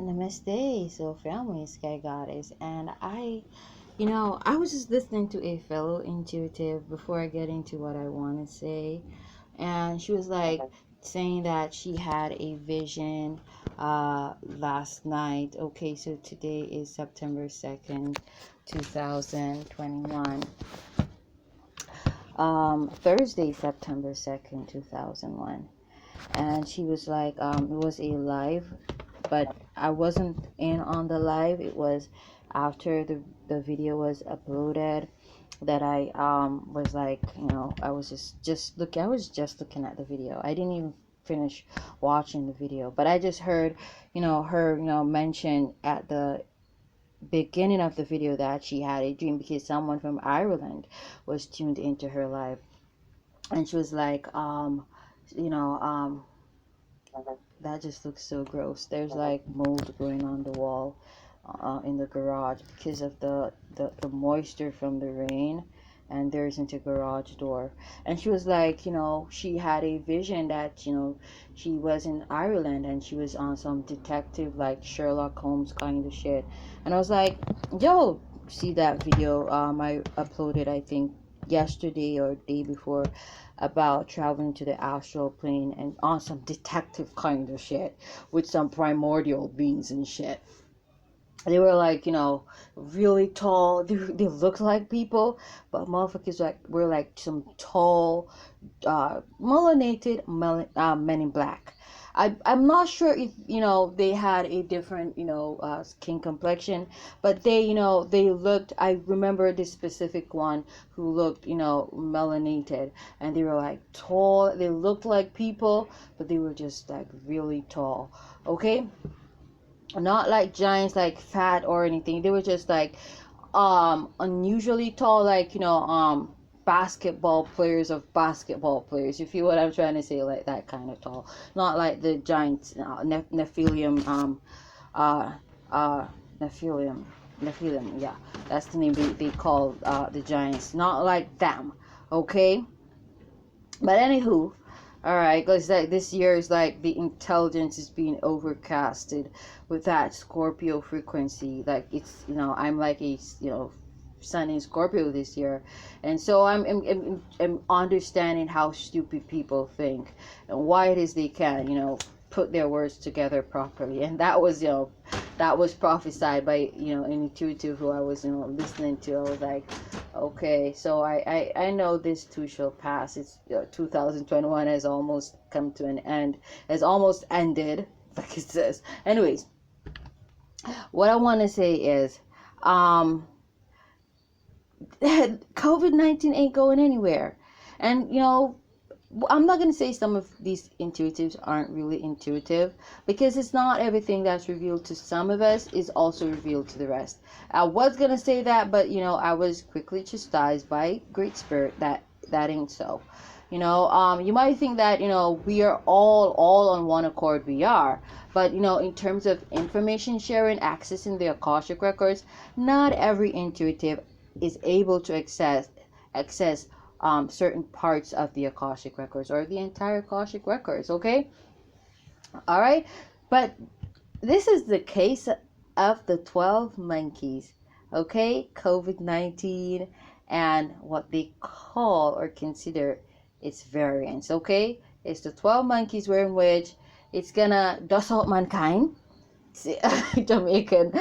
Namaste, so family, Sky Goddess, and I was just listening to a fellow intuitive before I get into what I want to say, and she was like saying that she had a vision last night. Okay, so today is September 2nd, 2021. Thursday, September 2nd, 2001. And she was like, it was a live, but I wasn't in on the live. It was after the video was uploaded that I was like, I was just looking at the video. I didn't even finish watching the video, but I just heard her mention at the beginning of the video that she had a dream because someone from Ireland was tuned into her live, and she was like, you know um that just looks so gross. There's like mold growing on the wall in the garage because of the moisture from the rain, and there isn't a garage door. And she was like, she had a vision that, she was in Ireland and she was on some detective like Sherlock Holmes kind of shit. And I was like, yo, see that video I uploaded, I think yesterday or day before, about traveling to the astral plane and on some detective kind of shit with some primordial beings and shit. They were like, really tall. They looked like people, but motherfuckers were like some tall, melanated men in black. I'm not sure if they had a different skin complexion, but they looked. I remember this specific one who looked melanated, and they were like tall. They looked like people, but they were just like really tall. Okay, not like giants, like fat or anything. They were just like unusually tall, like basketball players, if you what I'm trying to say, like that kind of tall, not like the giants, nephilium, uh uh nephilium nephilium, yeah, that's the name they call the giants, not like them. Okay, but anywho, all right, because like this year is like the intelligence is being overcasted with that Scorpio frequency. Like it's I'm like a Sun in Scorpio this year, and so I'm understanding how stupid people think and why it is they can't put their words together properly. And that was prophesied by an intuitive who I was listening to. I was like, okay, so I know this too shall pass. It's 2021 has almost come to an end, has almost ended, like it says. Anyways, what I want to say is, COVID-19 ain't going anywhere, and I'm not going to say some of these intuitives aren't really intuitive, because it's not everything that's revealed to some of us is also revealed to the rest. I was going to say that, but I was quickly chastised by Great Spirit that ain't so. You might think that we are all on one accord. We are, but in terms of information sharing, accessing the Akashic records, not every intuitive is able to access certain parts of the Akashic records or the entire Akashic records. Okay, all right, but this is the case of the 12 monkeys. Okay, COVID-19 and what they call or consider its variants. Okay, it's the 12 monkeys wherein which it's gonna dust out mankind. Jamaican,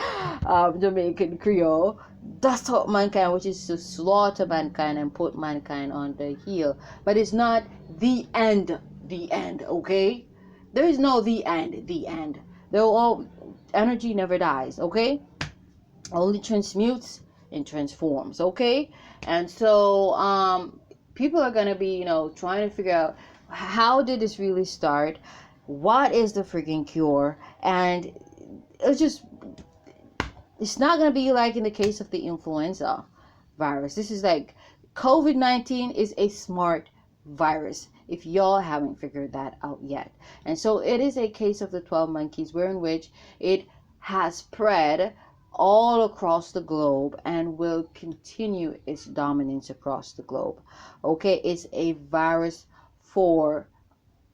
Jamaican Creole, dust out mankind, which is to slaughter mankind and put mankind on the heel. But it's not the end. The end. Okay, there is no the end. The end. Though all energy never dies. Okay, only transmutes and transforms. Okay, and so people are gonna be trying to figure out how did this really start, what is the freaking cure, and it's not going to be like in the case of the influenza virus. This is like COVID-19 is a smart virus, if y'all haven't figured that out yet. And so it is a case of the 12 monkeys, wherein which it has spread all across the globe and will continue its dominance across the globe. Okay, it's a virus for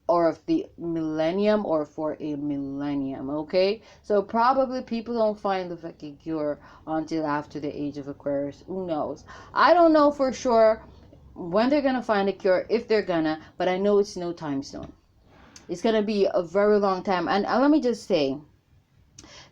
or of the millennium or for a millennium. Okay, so probably people don't find the fucking cure until after the age of Aquarius. Who knows? I don't know for sure when they're gonna find a cure, if they're gonna, but I know it's no time soon. It's gonna be a very long time. And let me just say,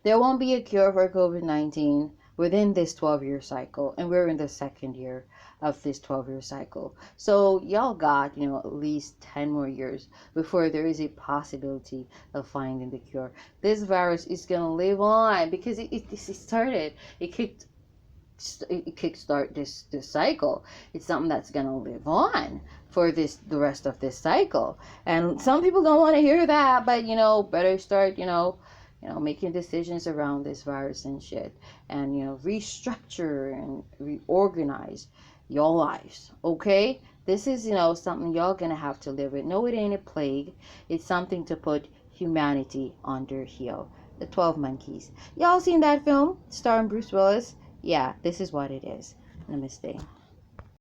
there won't be a cure for COVID-19 within this 12-year cycle, and we're in the second year of this 12-year cycle. So y'all got, at least 10 more years before there is a possibility of finding the cure. This virus is going to live on because it started. It kickstart this cycle. It's something that's going to live on for the rest of this cycle. And some people don't want to hear that, but better start making decisions around this virus and shit, and restructure and reorganize your lives. Okay, this is something y'all gonna have to live with. No, it ain't a plague. It's something to put humanity under heel. The 12 Monkeys. Y'all seen that film starring Bruce Willis? Yeah, this is what it is. Namaste.